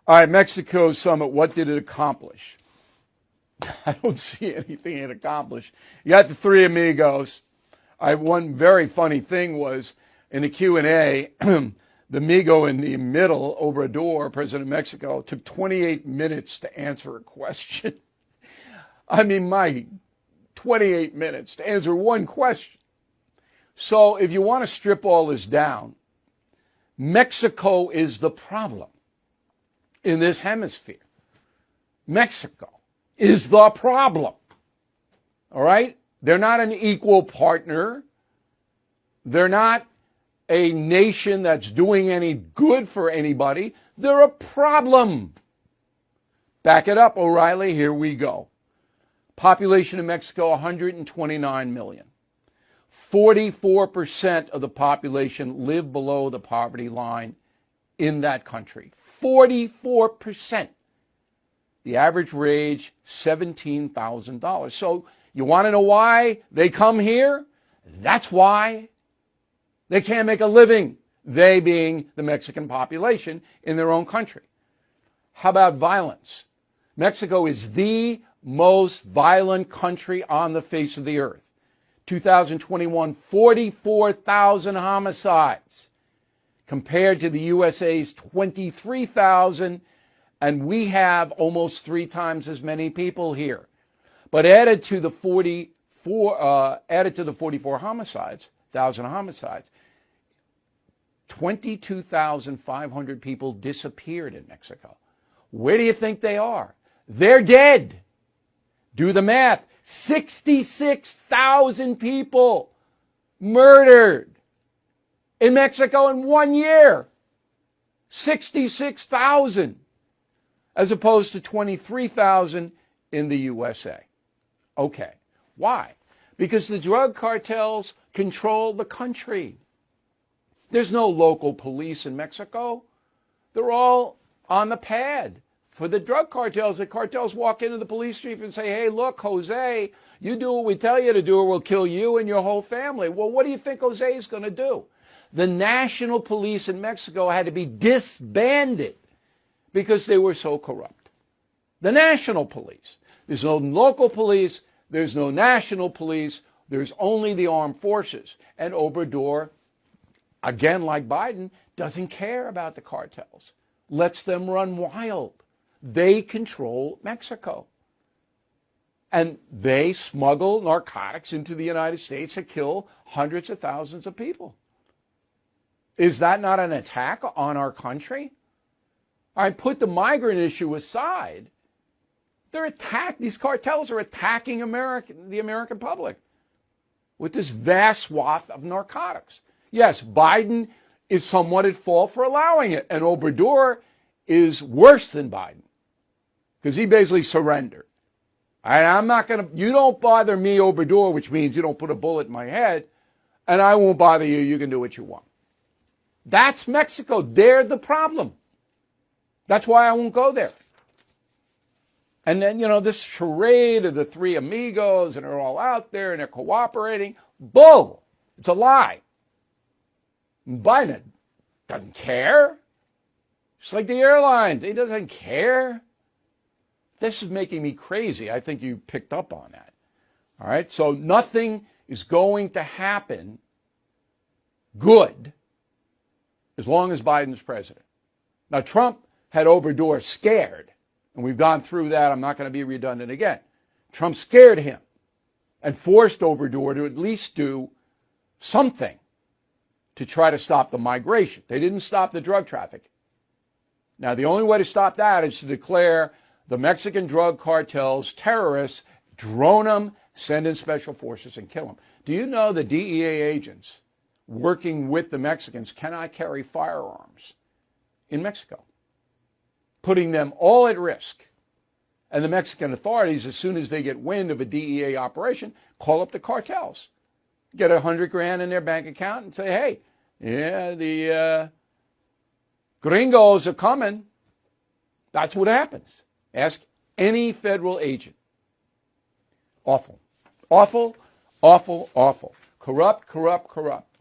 All right, Mexico summit, what did it accomplish? I don't see anything it accomplished. You got the three amigos. One very funny thing was in the Q&A, the amigo in the middle, Obrador, president of Mexico, took 28 minutes to answer a question. I mean, my 28 minutes to answer one question. So if you want to strip all this down, Mexico is the problem in this hemisphere. Mexico is the problem. All right? They're not an equal partner. They're not a nation that's doing any good for anybody. They're a problem. Back it up, O'Reilly. Here we go. Population of Mexico, 129 million. 44% of the population live below the poverty line in that country. 44%. The average wage, $17,000. So you want to know why they come here? That's why. They can't make a living, they being the Mexican population in their own country. How about violence? Mexico is the most violent country on the face of the earth. 2021, 44,000 homicides compared to the USA's 23,000, and we have almost 3 times as many people here. But added to the 44 homicides, 1,000 homicides, 22,500 people disappeared in Mexico. Where do you think they are? They're dead. Do the math. 66,000 people murdered in Mexico in 1 year. 66,000 as opposed to 23,000 in the USA. Okay. Why? Because the drug cartels control the country. There's no local police in Mexico. They're all on the pad for the drug cartels. The cartels walk into the police chief and say, hey, look, Jose, you do what we tell you to do or we'll kill you and your whole family. Well, what do you think Jose is going to do? The national police in Mexico had to be disbanded because they were so corrupt. The national police. There's no local police. There's no national police. There's only the armed forces. And Obrador, again, like Biden, doesn't care about the cartels. Lets them run wild. They control Mexico. And they smuggle narcotics into the United States that kill hundreds of thousands of people. Is that not an attack on our country? I put the migrant issue aside. These cartels are attacking the American public with this vast swath of narcotics. Yes, Biden is somewhat at fault for allowing it, and Obrador is worse than Biden because he basically surrendered. You don't bother me, Obrador, which means you don't put a bullet in my head, and I won't bother you. You can do what you want. That's Mexico. They're the problem. That's why I won't go there. And then, this charade of the three amigos, and they're all out there, and they're cooperating. Bull. It's a lie. Biden doesn't care. Just like the airlines. He doesn't care. This is making me crazy. I think you picked up on that. All right? So nothing is going to happen good as long as Biden's president. Now, Trump had Obrador scared, and we've gone through that. I'm not going to be redundant again. Trump scared him and forced Obrador to at least do something to try to stop the migration. They didn't stop the drug trafficking. Now, the only way to stop that is to declare the Mexican drug cartels terrorists, drone them, send in special forces, and kill them. Do you know the DEA agents working with the Mexicans cannot carry firearms in Mexico, putting them all at risk? And the Mexican authorities, as soon as they get wind of a DEA operation, call up the cartels, get $100,000 in their bank account and say, hey, yeah, the gringos are coming. That's what happens. Ask any federal agent. Awful. Awful, awful, awful. Corrupt, corrupt, corrupt.